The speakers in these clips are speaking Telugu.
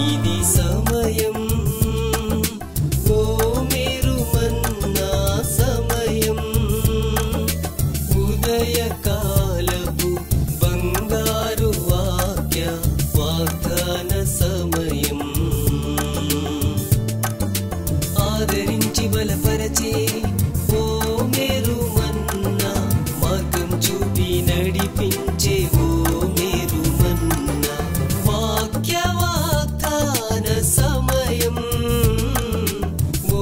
ఇది సమయం, ఓ మేరు మన్నా సమయం, ఉదయకాలపు బంగారు వాగ్దాన సమయం. ఆదరించి బలపరచే ఓ మేరు మన్నా, మార్గం చూపి నడిపించే ఓ మేరు మన్నా, వాగ్దాన సమయం, ఓ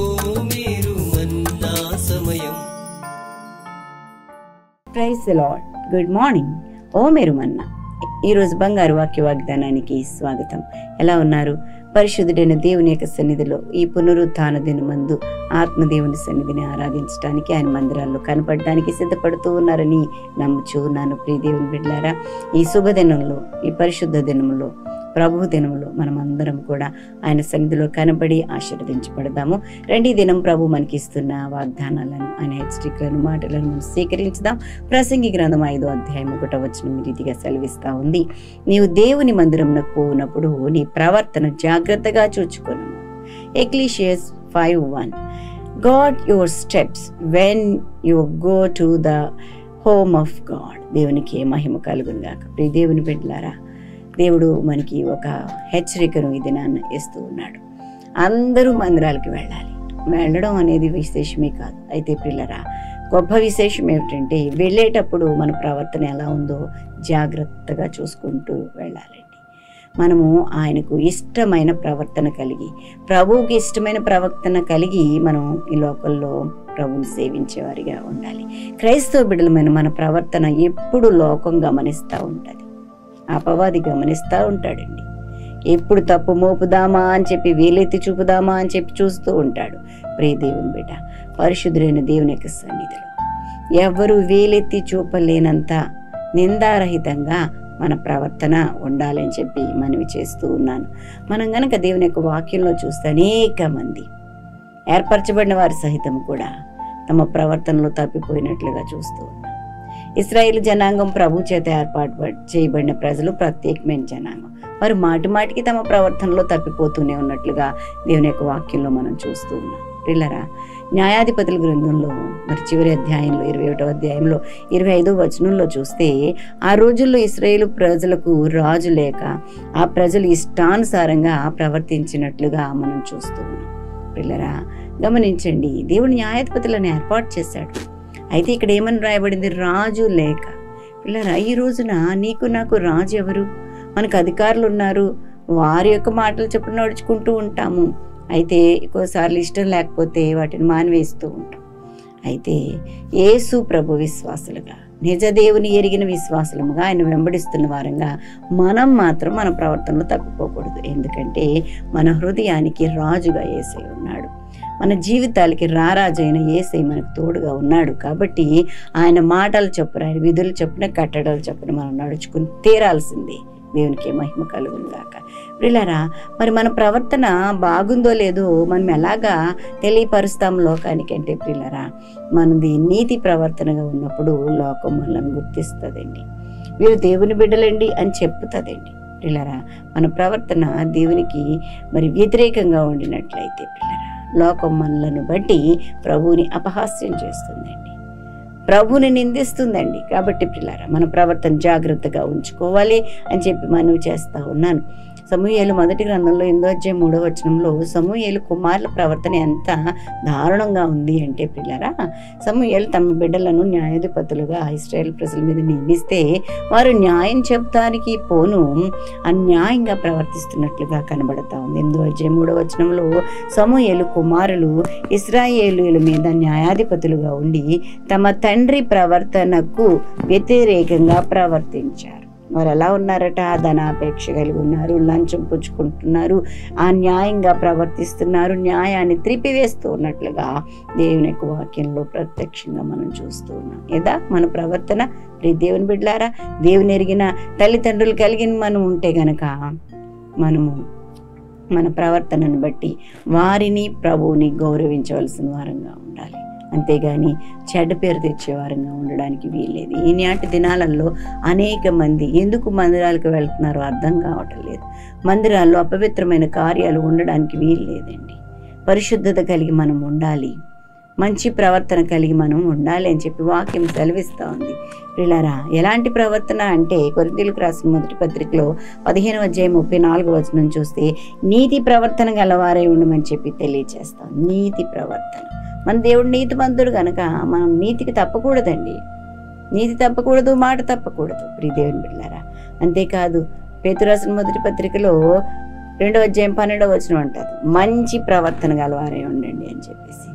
మేరు మన్నా సమయం. Praise the lord. Good morning. ఓ మేరు మన్నా. ఈరోజు బంగారు వాక్య వాగ్దానానికి స్వాగతం. ఎలా ఉన్నారు? పరిశుద్ధుడైన దేవుని యొక్క సన్నిధిలో ఈ పునరుత్థాన దినమందు ఆత్మదేవుని సన్నిధిని ఆరాధించడానికి, ఆయన మందిరాల్లో కనపడడానికి సిద్ధపడుతూ ఉన్నారని నమ్ముచూ ఉన్నాను. ప్రియ దేవుని బిడ్డలారా, ఈ శుభదినంలో, ఈ పరిశుద్ధ దినంలో, ప్రభు దినంలో మనం అందరం కూడా ఆయన సన్నిధిలో కనబడి ఆశీర్వదించబడదాము. రెండీ దినం ప్రభు మనకి ఇస్తున్న వాగ్దానాలను, ఆయన హెచ్చరికలను, మాటలను మనం స్వీకరించుదాం. ప్రసంగి గ్రంథం 5వ అధ్యాయం 1వ వచనం ఈ రీతిగా సెలవిస్తా ఉంది: నీవు దేవుని మందిరంలో పోనప్పుడు నీ ప్రవర్తన జాగ్రత్తగా చూచుకొను. ఎక్లీషియస్ 5:1. God your steps when you go to the home of God. దేవునికి మహిమ కలుగును గాక. ప్రియ దేవుని బిడ్డలారా, దేవుడు మనకి ఒక హెచ్చరికను ఈ దినాన్ని ఇస్తూ ఉన్నాడు. అందరూ మందిరాలకి వెళ్ళడం అనేది విశేషమే కాదు. అయితే పిల్లరా, గొప్ప విశేషం ఏమిటంటే వెళ్ళేటప్పుడు మన ప్రవర్తన ఎలా ఉందో జాగ్రత్తగా చూసుకుంటూ వెళ్ళాలండి. మనము ఆయనకు ఇష్టమైన ప్రవర్తన కలిగి, ప్రభువుకి ఇష్టమైన ప్రవర్తన కలిగి మనం ఈ లోకల్లో ప్రభువుని సేవించేవారిగా ఉండాలి. క్రైస్తవ బిడ్డలమైన మన ప్రవర్తన ఎప్పుడు లోకం గమనిస్తూ ఉంటుంది, అపవాది గమనిస్తూ ఉంటాడండి. ఎప్పుడు తప్పు మోపుదామా అని చెప్పి, వేలెత్తి చూపుదామా అని చెప్పి చూస్తూ ఉంటాడు. ప్రియ దేవుని బిడ్డ, పరిశుద్ధుడైన దేవుని యొక్క సన్నిధిలో ఎవరు వేలెత్తి చూపలేనంత నిందారహితంగా మన ప్రవర్తన ఉండాలని చెప్పి మనవి చేస్తూ ఉన్నాను. మనం గనక దేవుని యొక్క వాక్యంలో చూస్తే అనేక మంది ఏర్పరచబడిన వారి సహితం కూడా తమ ప్రవర్తనలో తప్పిపోయినట్లుగా చూస్తూ ఉన్నాం. ఇశ్రాయేలు జనాంగం ప్రభు చేత ఏర్పాటు చేయబడిన ప్రజలు ప్రత్యేకమైన జనాంగం. వారు మాటి మాటికి తమ ప్రవర్తనలో తప్పిపోతూనే ఉన్నట్లుగా దేవుని యొక్క వాక్యంలో మనం చూస్తూ ఉన్నాం. పిల్లరా, న్యాయాధిపతుల గ్రంథంలో మరి చివరి అధ్యాయంలో 21వ అధ్యాయంలో 25వ వచనంలో చూస్తే, ఆ రోజుల్లో ఇశ్రాయేలు ప్రజలకు రాజు లేక ఆ ప్రజలు ఇష్టానుసారంగా ప్రవర్తించినట్లుగా మనం చూస్తూ ఉన్నాం. పిల్లరా, గమనించండి, దేవుడు న్యాయాధిపతులను ఏర్పాటు చేశాడు. అయితే ఇక్కడ ఏమని రాయబడింది? రాజు లేక. పిల్లరా, ఈ రోజున నీకు నాకు రాజు ఎవరు? మనకు అధికారులు ఉన్నారు, వారి యొక్క మాటలు చొప్పున నడుచుకుంటూ ఉంటాము. అయితే ఒక్కోసార్లు ఇష్టం లేకపోతే వాటిని మానివేస్తూ ఉంటాం. అయితే యేసు ప్రభు విశ్వాసులుగా, నిజ దేవుని ఎరిగిన విశ్వాసులముగా, ఆయన వెంబడిస్తున్న వారంగా మనం మాత్రం మన ప్రవర్తనలో తప్పిపోకూడదు. ఎందుకంటే మన హృదయానికి రాజుగా యేసయ్య ఉన్నాడు. మన జీవితాలకి రారాజైన యేసయ్య మనకు తోడుగా ఉన్నాడు. కాబట్టి ఆయన మాటలు చొప్పున, ఆయన విధులు చొప్పున, కట్టడలు చొప్పున మనం నడుచుకుని తీరాల్సిందే. దేవునికి మహిమ కలుగును గాక. ప్రియులారా, మరి మన ప్రవర్తన బాగుందో లేదో మనం ఎలాగా తెలియపరుస్తాం లోకానికి అంటే, ప్రియులారా, మనది నీతి ప్రవర్తనగా ఉన్నప్పుడు లోకం మనల్ని గుర్తిస్తుందండి. వీరు దేవుని బిడ్డలండి అని చెప్పుతుందండి. ప్రియులారా, మన ప్రవర్తన దేవునికి మరి వ్యతిరేకంగా ఉండినట్లయితే ప్రియులారా, లోకం మనలను బట్టి ప్రభువుని అపహాస్యం చేస్తుందండి, ప్రభువుని నిందిస్తుందండి. కాబట్టి ప్రియులారా, మన ప్రవర్తన జాగ్రత్తగా ఉంచుకోవాలి అని చెప్పి మనవి చేస్తా ఉన్నాను. సమూయేలు మొదటి గ్రంథంలో 8వ అధ్యాయం 3వ వచనంలో సమూయేలు కుమారుల ప్రవర్తన ఎంత దారుణంగా ఉంది అంటే ప్రియులారా, సమూయేలు తమ బిడ్డలను న్యాయాధిపతులుగా ఇశ్రాయేలు ప్రజల మీద నియమిస్తే వారు న్యాయం చెప్తానికి పోను అన్యాయంగా ప్రవర్తిస్తున్నట్లుగా కనబడతా ఉంది. 8వ అధ్యాయం 3వ వచనంలో సమూయేలు కుమారులు ఇశ్రాయేలీయుల మీద న్యాయాధిపతులుగా ఉండి తమ తండ్రి ప్రవర్తనకు వ్యతిరేకంగా ప్రవర్తించారు. వారు ఎలా ఉన్నారట? ధనాపేక్ష కలిగి ఉన్నారు, లంచం పుచ్చుకుంటున్నారు, అన్యాయంగా ప్రవర్తిస్తున్నారు, న్యాయాన్ని త్రిపివేస్తూ ఉన్నట్లుగా దేవుని యొక్క వాక్యంలో ప్రత్యక్షంగా మనం చూస్తూ ఉన్నాం. ఏదా మన ప్రవర్తన? దేవుని బిడ్డలారా, దేవుని ఎరిగిన తల్లిదండ్రులు కలిగిన మనం ఉంటే గనక మనము మన ప్రవర్తనను బట్టి వారిని ప్రభువుని గౌరవించవలసిన వారంగా ఉండాలి. అంతేగాని చెడ్డ పేరు తెచ్చేవారంగా ఉండడానికి వీల్లేదు. ఈనాటి దినాలలో అనేక మంది ఎందుకు మందిరాలకు వెళ్తున్నారో అర్థం కావటం లేదు. మందిరాల్లో అపవిత్రమైన కార్యాలు ఉండడానికి వీల్లేదండి. పరిశుద్ధత కలిగి మనం ఉండాలి, మంచి ప్రవర్తన కలిగి మనం ఉండాలి అని చెప్పి వాక్యం సెలవిస్తూ ఉంది. ప్రియులారా, ఎలాంటి ప్రవర్తన అంటే కొరింథీయులకు రాసిన మొదటి పత్రికలో 15:34 చూస్తే నీతి ప్రవర్తన గలవారై ఉండమని చెప్పి తెలియచేస్తాం. నీతి ప్రవర్తన, మన దేవుడు నీతిమంతుడు కనుక మనం నీతికి తప్పకూడదండి. నీతి తప్పకూడదు, మాట తప్పకూడదు ప్రియ దేవుని బిడ్డలారా. అంతేకాదు పేతురు రాసిన మొదటి పత్రికలో 2:12 అంటారు, మంచి ప్రవర్తన గలవారై ఉండండి అని చెప్పేసి.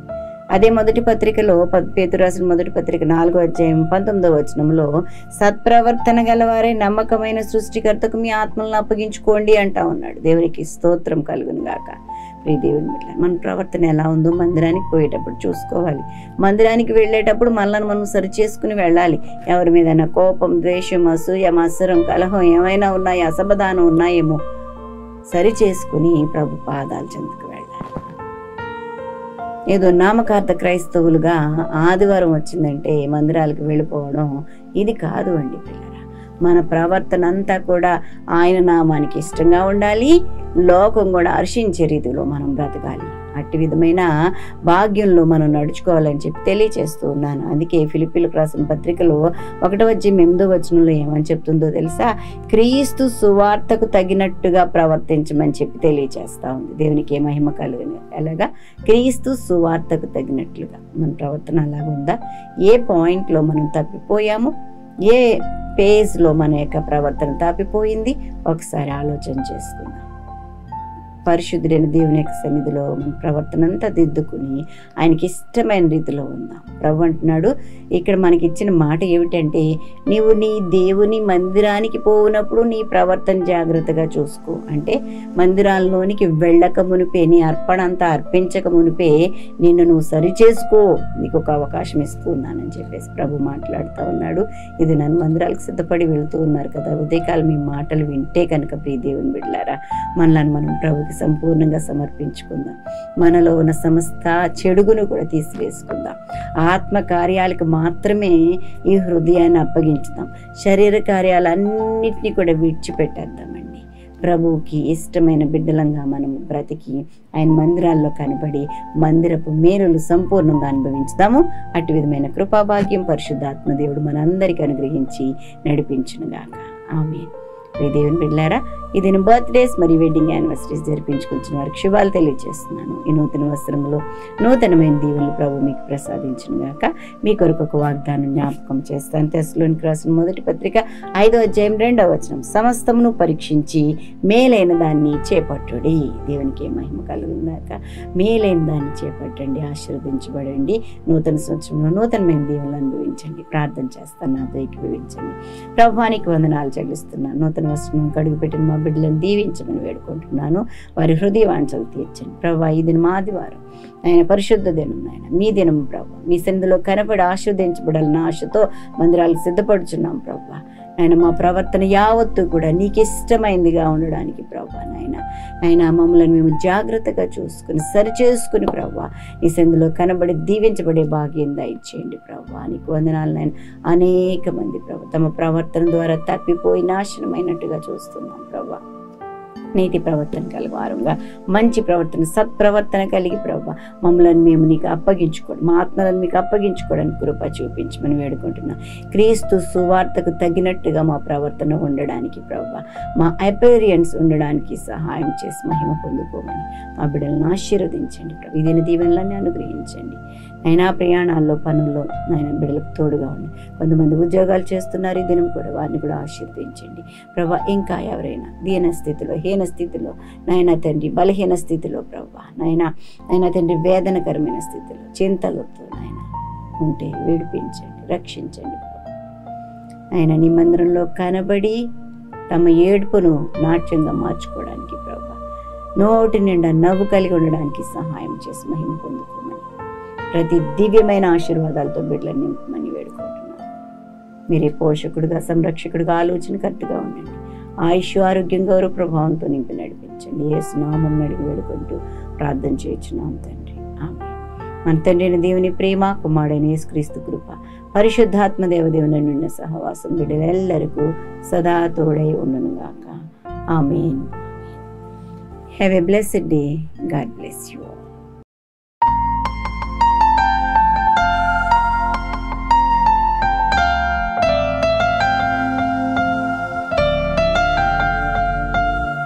అదే మొదటి పత్రికలో పేతురు రాసిన మొదటి పత్రిక 4:19 సత్ప్రవర్తన గలవారే నమ్మకమైన సృష్టికర్తకు మీ ఆత్మలను అప్పగించుకోండి అంటా ఉన్నాడు. దేవునికి స్తోత్రం కలుగును గాక. ప్రియ దేవుని బిడ్డలారా, మన ప్రవర్తన ఎలా ఉందో మందిరానికి పోయేటప్పుడు చూసుకోవాలి. మందిరానికి వెళ్ళేటప్పుడు మనల్ని మనం సరి చేసుకుని వెళ్ళాలి. ఎవరి మీదైనా కోపం, ద్వేషం, అసూయ, మత్సరం, కలహం ఏమైనా ఉన్నాయి, అసమాధానం ఉన్నాయేమో సరి చేసుకుని ప్రభు పాదాల చెందుకు వెళ్ళాలి. ఏదో నామకార్థ క్రైస్తవులుగా ఆదివారం వచ్చిందంటే మందిరాలకు వెళ్ళిపోవడం ఇది కాదు అండి పిల్లరా. మన ప్రవర్తన అంతా కూడా ఆయన నామానికి ఇష్టంగా ఉండాలి. లోకం కూడా హర్షించే రీతిలో మనం బ్రతకాలి. అట్టి విధమైన భాగ్యంలో మనం నడుచుకోవాలని చెప్పి తెలియచేస్తూ ఉన్నాను. అందుకే ఫిలిప్పీలకు రాసిన పత్రికలో 1:8 ఏమని చెప్తుందో తెలుసా? క్రీస్తు సువార్తకు తగినట్టుగా ప్రవర్తించమని చెప్పి తెలియచేస్తా ఉంది. దేవునికి మహిమ కలుగును. ఎలాగా? క్రీస్తు సువార్తకు తగినట్లుగా మన ప్రవర్తన అలాగుందా? ఏ పాయింట్లో మనం తప్పిపోయాము, ఏ పేజ్లో మన యొక్క ప్రవర్తన తప్పిపోయింది ఒకసారి ఆలోచన చేసుకుందాం. పరిశుద్ధుడైన దేవుని యొక్క సన్నిధిలో మన ప్రవర్తన అంతా దిద్దుకుని ఆయనకి ఇష్టమైన రీతిలో ఉందాం. ప్రభు అంటున్నాడు ఇక్కడ మనకి ఇచ్చిన మాట ఏమిటంటే, నీవు నీ దేవుని మందిరానికి పోవునప్పుడు నీ ప్రవర్తన జాగ్రత్తగా చూసుకో. అంటే మందిరాల్లోనికి వెళ్ళక మునిపే, నీ అర్పణ అంతా అర్పించక మునిపే నిన్ను నువ్వు సరి చేసుకో, నీకు ఒక అవకాశం ఇస్తూ ఉన్నానని చెప్పేసి ప్రభు మాట్లాడుతూ ఉన్నాడు. ఇది నన్ను మందిరాలకు సిద్ధపడి వెళుతూ ఉన్నారు కదా, ఉదయకాలం మీ మాటలు వింటే కనుక ప్రియ దేవుని బిడ్డలారా, మనల్ని మనం ప్రభుకి సంపూర్ణంగా సమర్పించుకుందాం. మనలో ఉన్న సమస్త చెడుగును కూడా తీసివేసుకుందాం. ఆత్మ కార్యాలకు మాత్రమే ఈ హృదయాన్ని అప్పగించుదాం. శరీర కార్యాలన్నింటినీ కూడా విడిచిపెట్టేద్దామండి. ప్రభువుకి ఇష్టమైన బిడ్డలంగా మనం బ్రతికి ఆయన మందిరాల్లో కనబడి మందిరపు మేలులు సంపూర్ణంగా అనుభవించుదాము. అటు విధమైన కృపాభాగ్యం పరిశుద్ధాత్మ దేవుడు మనందరికీ అనుగ్రహించి నడిపించునుగాక. ఆమేన్. దేవుని బిడ్డలారా, ఈ దిన బర్త్డేస్ మరియు వెడ్డింగ్ యానివర్సరీస్ జరిపించుకుంటున్న వారికి శుభాలు తెలియజేస్తున్నాను. ఈ నూతన వస్త్రంలో నూతనమైన దీవెనలు ప్రభు మీకు ప్రసాదించును గాక. మీ కొరకు ఒక వాగ్దానం జ్ఞాపకం చేస్తాను. తెస్సలోనికీయులకు రాసిన మొదటి పత్రిక 5:2 సమస్తమును పరీక్షించి మేలైన దాన్ని చేపట్టుడి. దేవునికి మహిమ కలుగును గాక. మేలైన దాన్ని చేపట్టండి, ఆశీర్వదించబడండి. నూతన సంవత్సరంలో నూతనమైన దీవెనలు అనుభవించండి. ప్రార్థన చేస్తాను, నాతో ఏకీభవించండి. ప్రభువానికి వందనాలు చెల్లిస్తున్నాను. నూతన వస్త్రం కడుగు పెట్టిన మా బిడ్డలను దీవించమని వేడుకుంటున్నాను. వారి హృదయ వాంఛలు తీర్చండి ప్రభు. ఈ దినం ఆదివారం ఆయన పరిశుద్ధ దినం, ఆయన మీ దినం ప్రభు. మీ సన్నిధిలో కనబడి ఆశీర్వదించబడాలన్న ఆశతో మందిరాలకు సిద్ధపడుచున్నాం ప్రభు. ఆయన మా ప్రవర్తన యావత్తు కూడా నీకు ఇష్టమైందిగా ఉండడానికి ప్రభు. ఆయన మమ్మల్ని మేము జాగ్రత్తగా చూసుకుని సరి చేసుకుని ప్రభు నీ సన్నిధిలో కనబడి దీవించబడే భాగ్యం దయచేయండి ప్రభు. నీకు వందనాలు. నాయన అనేక మంది ప్రభు తమ ప్రవర్తన ద్వారా తప్పిపోయి నాశనమైనట్టుగా చూస్తున్నాం ప్రభు. నీతి ప్రవర్తన కలిగి వారంగా మంచి ప్రవర్తన, సత్ప్రవర్తన కలిగి ప్రభు మమ్మల్ని మేము నీకు అప్పగించుకోవడం, మా ఆత్మలను మీకు అప్పగించుకోవడానికి కృప చూపించమని వేడుకుంటున్నాం. క్రీస్తు సువార్తకు తగినట్టుగా మా ప్రవర్తన ఉండడానికి ప్రభు, మా అపీరియన్స్ ఉండడానికి సహాయం చేసి మహిమ పొందుకోమని మా బిడ్డలను ఆశీర్వదించండి ప్రభు. ఇదిన దీవెనలన్నీ అనుగ్రహించండి. అయినా ప్రయాణాల్లో, పనుల్లో నాయన బిడ్డలకు తోడుగా ఉండి. కొంతమంది ఉద్యోగాలు చేస్తున్నారు, ఈ దినం కూడా వారిని కూడా ఆశీర్వదించండి ప్రభు. ఇంకా ఎవరైనా దీన స్థితిలో, హీన స్థితిలో నాయన తండ్రి, బలహీన స్థితిలో ప్రభు నాయన తండ్రి, వేదనకరమైన స్థితిలో, చింతలతో నాయన ఉంటే విడిపించండి, రక్షించండి ప్రభు. ఆయన నీ మందిరంలో కనబడి తమ ఏడుపును నాట్యంగా మార్చుకోవడానికి ప్రభు, నోటి నిండా నవ్వు కలిగి ఉండడానికి సహాయం చేసి మహిమ పొందుకోమని, ప్రతి దివ్యమైన ఆశీర్వాదాలతో బిడ్డలను నింపమని వేడుకుంటున్నాను. మీరే పోషకుడుగా, సంరక్షకుడుగా, ఆలోచనకర్తగా ఉండండి. ఆయుష్, ఆరోగ్యం, గౌరవ ప్రభావంతో నింపి నడిపించండి. యేసు నామమున అడిగి వేడుకుంటూ ప్రార్థన చేయుచున్నాం తండ్రి. ఆమేన్. మన తండ్రి దేవుని ప్రేమ, కుమారుడైన యేసుక్రీస్తు కృప, పరిశుద్ధాత్మ దేవదేవుని నిన్న సహవాసం బిడ్డలెల్లరికూ సదా తోడై ఉండునుగాక. Amen. Have a blessed day. God bless you.